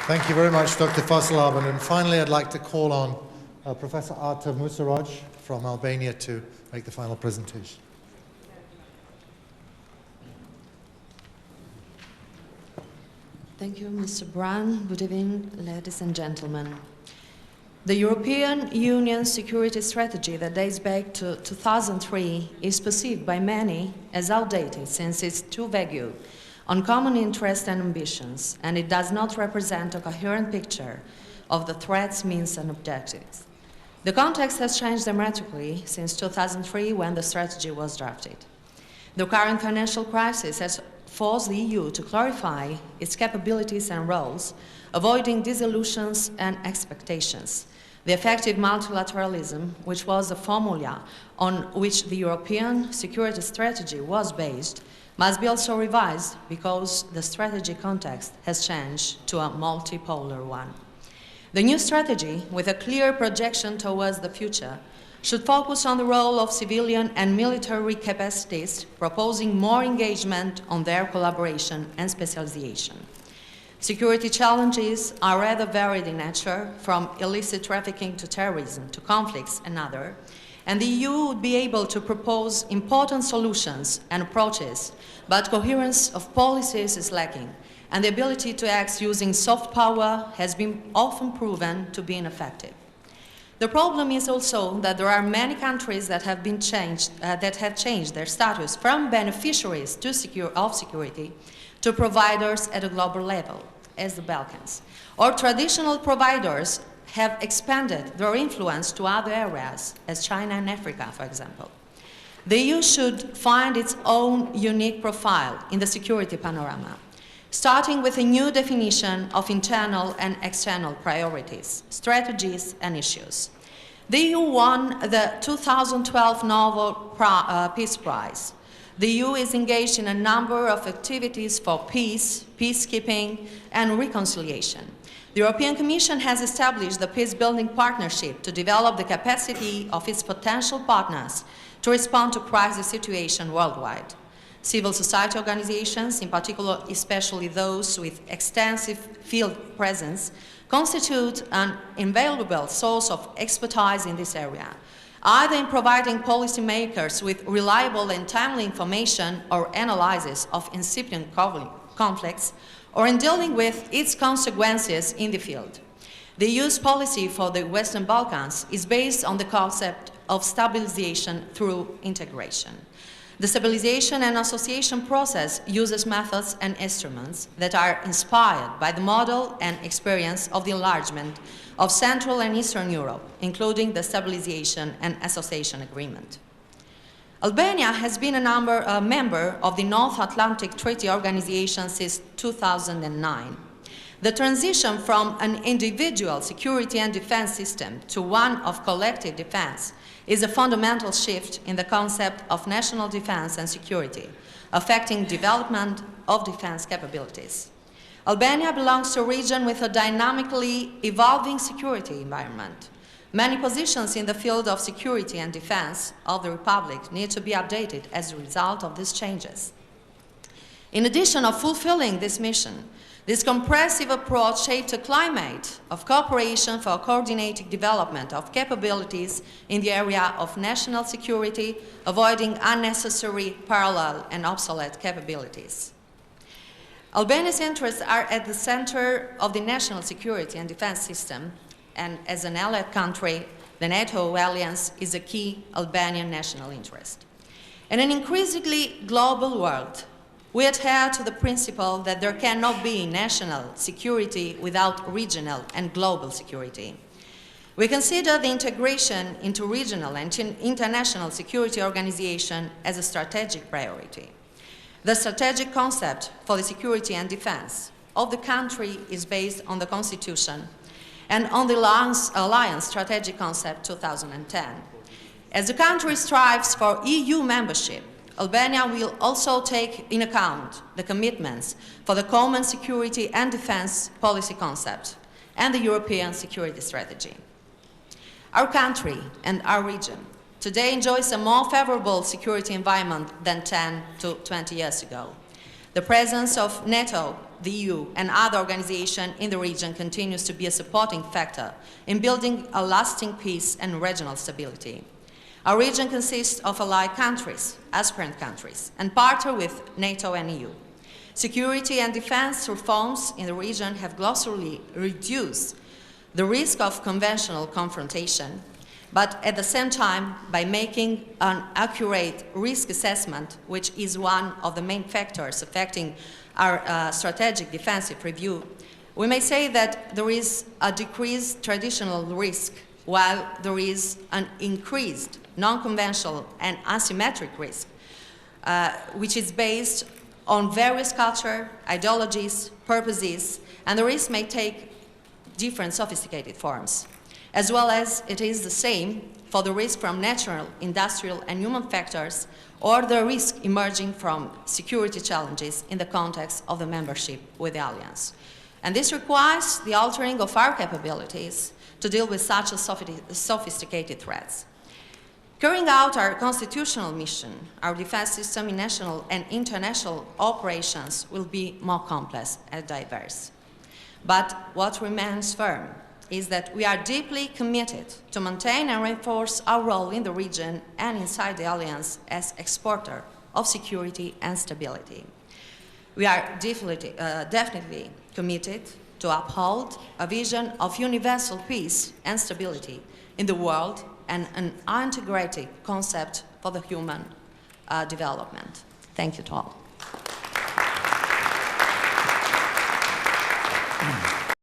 Thank you very much, Dr. Fasalaban. And finally, I'd like to call on Professor Arta Musaraj from Albania to make the final presentation. Thank you, Mr. Brann. Good evening, ladies and gentlemen. The European Union security strategy that dates back to 2003 is perceived by many as outdated since it's too vague on common interests and ambitions, and it does not represent a coherent picture of the threats, means, and objectives. The context has changed dramatically since 2003 when the strategy was drafted. The current financial crisis has forced the EU to clarify its capabilities and roles, avoiding disillusions and expectations. The effective multilateralism, which was the formula on which the European security strategy was based, must be also revised because the strategy context has changed to a multipolar one. The new strategy, with a clear projection towards the future, should focus on the role of civilian and military capacities, proposing more engagement on their collaboration and specialization. Security challenges are rather varied in nature, from illicit trafficking to terrorism to conflicts and other, and the EU would be able to propose important solutions and approaches, but coherence of policies is lacking, and the ability to act using soft power has been often proven to be ineffective. The problem is also that there are many countries that have changed their status from beneficiaries of security to providers at a global level, as the Balkans. Or traditional providers have expanded their influence to other areas, as China and Africa, for example. The EU should find its own unique profile in the security panorama, starting with a new definition of internal and external priorities, strategies, and issues. The EU won the 2012 Nobel Peace Prize. The EU is engaged in a number of activities for peace, peacekeeping, and reconciliation. The European Commission has established the peace-building partnership to develop the capacity of its potential partners to respond to crisis situations worldwide. Civil society organizations, in particular especially those with extensive field presence, constitute an invaluable source of expertise in this area, either in providing policymakers with reliable and timely information or analysis of incipient conflicts, or in dealing with its consequences in the field. The EU's policy for the Western Balkans is based on the concept of stabilization through integration. The stabilization and association process uses methods and instruments that are inspired by the model and experience of the enlargement of Central and Eastern Europe, including the Stabilization and Association Agreement. Albania has been a member of the North Atlantic Treaty Organization since 2009. The transition from an individual security and defense system to one of collective defense is a fundamental shift in the concept of national defense and security, affecting development of defense capabilities. Albania belongs to a region with a dynamically evolving security environment. Many positions in the field of security and defense of the Republic need to be updated as a result of these changes. In addition of fulfilling this mission, this comprehensive approach shaped a climate of cooperation for coordinated development of capabilities in the area of national security, avoiding unnecessary, parallel, and obsolete capabilities. Albania's interests are at the center of the national security and defense system, and as an allied country, the NATO alliance is a key Albanian national interest. In an increasingly global world, we adhere to the principle that there cannot be national security without regional and global security. We consider the integration into regional and international security organization as a strategic priority. The strategic concept for the security and defense of the country is based on the Constitution and on the Alliance Strategic Concept 2010. As the country strives for EU membership, Albania will also take in account the commitments for the Common Security and Defense Policy Concept and the European Security Strategy. Our country and our region today enjoys a more favorable security environment than 10 to 20 years ago. The presence of NATO the EU and other organizations in the region continues to be a supporting factor in building a lasting peace and regional stability. Our region consists of allied countries, aspirant countries, and partner with NATO and EU. Security and defense reforms in the region have grossly reduced the risk of conventional confrontation, but at the same time, by making an accurate risk assessment, which is one of the main factors affecting our strategic defensive review, we may say that there is a decreased traditional risk, while there is an increased non-conventional and asymmetric risk, which is based on various culture, ideologies, purposes, and the risk may take different sophisticated forms, as well as it is the same for the risk from natural, industrial, and human factors, or the risk emerging from security challenges in the context of the membership with the Alliance. And this requires the altering of our capabilities to deal with such a sophisticated threats. Carrying out our constitutional mission, our defense system in national and international operations will be more complex and diverse. But what remains firm is that we are deeply committed to maintain and reinforce our role in the region and inside the Alliance as exporter of security and stability. We are definitely committed to uphold a vision of universal peace and stability in the world and an integrated concept for the human development. Thank you to all.